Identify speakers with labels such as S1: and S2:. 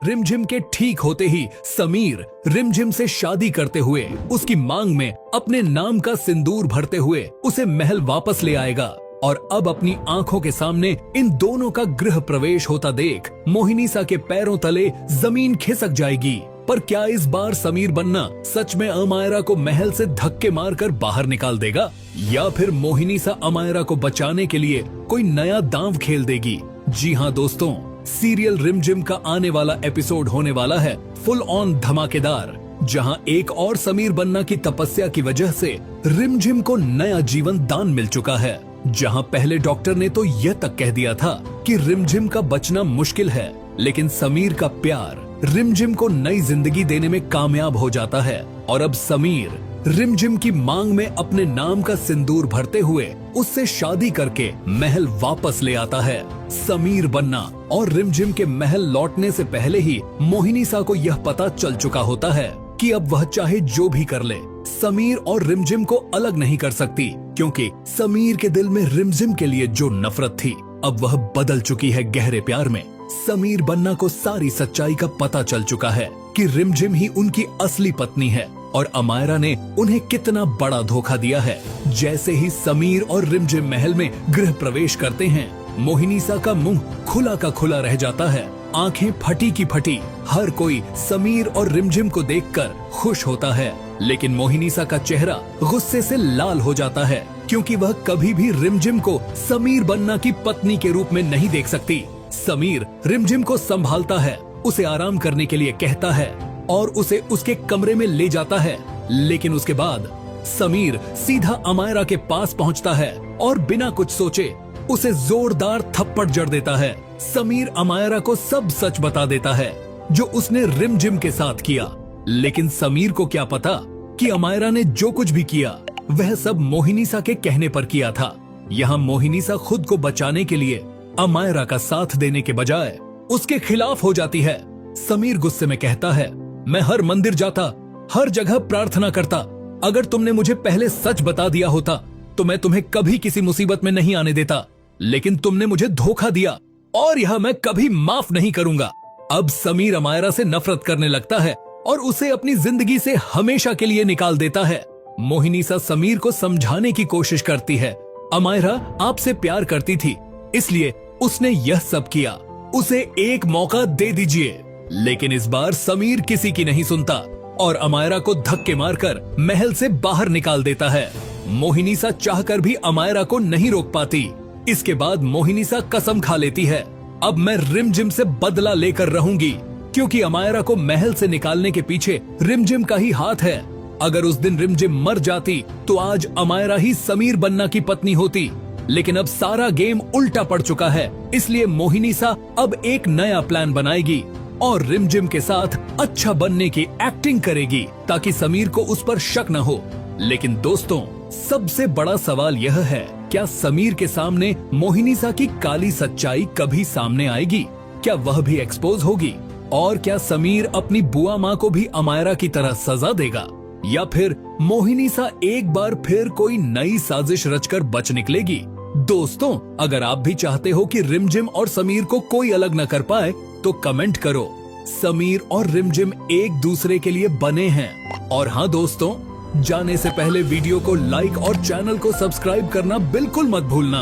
S1: रिमझिम के ठीक होते ही समीर रिमझिम से शादी करते हुए उसकी मांग में अपने नाम का सिंदूर भरते हुए उसे महल वापस ले आएगा और अब अपनी आंखों के सामने इन दोनों का गृह प्रवेश होता देख मोहिनीसा के पैरों तले जमीन खिसक जाएगी। पर क्या इस बार समीर बन्ना सच में अमायरा को महल से धक्के मारकर बाहर निकाल देगा या फिर मोहिनीसा अमायरा को बचाने के लिए कोई नया दांव खेल देगी? जी हाँ दोस्तों, सीरियल रिमझिम का आने वाला एपिसोड होने वाला है फुल ऑन धमाकेदार, जहां एक और समीर बन्ना की तपस्या की वजह से रिमझिम को नया जीवन दान मिल चुका है। जहां पहले डॉक्टर ने तो यह तक कह दिया था कि रिमझिम का बचना मुश्किल है, लेकिन समीर का प्यार रिमझिम को नई जिंदगी देने में कामयाब हो जाता है और अब समीर रिमझिम की मांग में अपने नाम का सिंदूर भरते हुए उससे शादी करके महल वापस ले आता है। समीर बन्ना और रिमझिम के महल लौटने से पहले ही मोहिनीसा को यह पता चल चुका होता है कि अब वह चाहे जो भी कर ले, समीर और रिमझिम को अलग नहीं कर सकती, क्योंकि समीर के दिल में रिमझिम के लिए जो नफरत थी अब वह बदल चुकी है गहरे प्यार में। समीर बन्ना को सारी सच्चाई का पता चल चुका है कि रिमझिम ही उनकी असली पत्नी है और अमायरा ने उन्हें कितना बड़ा धोखा दिया है। जैसे ही समीर और रिमझिम महल में गृह प्रवेश करते हैं, मोहिनीसा का मुंह खुला का खुला रह जाता है, आंखें फटी की फटी। हर कोई समीर और रिमझिम को देखकर खुश होता है, लेकिन मोहिनीसा का चेहरा गुस्से से लाल हो जाता है, क्योंकि वह कभी भी रिमझिम को समीर बन्ना की पत्नी के रूप में नहीं देख सकती। समीर रिमझिम को संभालता है, उसे आराम करने के लिए कहता है और उसे उसके कमरे में ले जाता है, लेकिन उसके बाद समीर सीधा अमायरा के पास पहुंचता है और बिना कुछ सोचे उसे जोरदार थप्पड़ जड़ देता है। समीर अमायरा को सब सच बता देता है जो उसने रिमझिम के साथ किया, लेकिन समीर को क्या पता कि अमायरा ने जो कुछ भी किया वह सब मोहिनीसा के कहने पर किया था। यहाँ मोहिनीसा खुद को बचाने के लिए अमायरा का साथ देने के बजाय उसके खिलाफ हो जाती है। समीर गुस्से में कहता है, मैं हर मंदिर जाता, हर जगह प्रार्थना करता, अगर तुमने मुझे पहले सच बता दिया होता तो मैं तुम्हें कभी किसी मुसीबत में नहीं आने देता, लेकिन तुमने मुझे धोखा दिया और यह मैं कभी माफ नहीं करूंगा। अब समीर अमायरा से नफरत करने लगता है और उसे अपनी जिंदगी से हमेशा के लिए निकाल देता है। मोहिनीसा समीर को समझाने की कोशिश करती है, अमायरा आपसे प्यार करती थी, इसलिए उसने यह सब किया, उसे एक मौका दे दीजिए। लेकिन इस बार समीर किसी की नहीं सुनता और अमायरा को धक्के मारकर महल से बाहर निकाल देता है। मोहिनीसा चाहकर भी अमायरा को नहीं रोक पाती। इसके बाद मोहिनीसा कसम खा लेती है, अब मैं रिमझिम से बदला लेकर रहूंगी, क्योंकि अमायरा को महल से निकालने के पीछे रिमझिम का ही हाथ है। अगर उस दिन रिमझिम मर जाती तो आज अमायरा ही समीर बन्ना की पत्नी होती, लेकिन अब सारा गेम उल्टा पड़ चुका है। इसलिए मोहिनीसा अब एक नया प्लान बनाएगी और रिमझिम के साथ अच्छा बनने की एक्टिंग करेगी ताकि समीर को उस पर शक न हो। लेकिन दोस्तों, सबसे बड़ा सवाल यह है, क्या समीर के सामने मोहिनीसा की काली सच्चाई कभी सामने आएगी? क्या वह भी एक्सपोज होगी? और क्या समीर अपनी बुआ माँ को भी अमायरा की तरह सजा देगा, या फिर मोहिनीसा एक बार फिर कोई नई साजिश रचकर बच निकलेगी? दोस्तों, अगर आप भी चाहते हो कि रिमझिम और समीर को कोई अलग न कर पाए तो कमेंट करो। समीर और रिमझिम एक दूसरे के लिए बने हैं। और हाँ दोस्तों, जाने से पहले वीडियो को लाइक और चैनल को सब्सक्राइब करना बिल्कुल मत भूलना।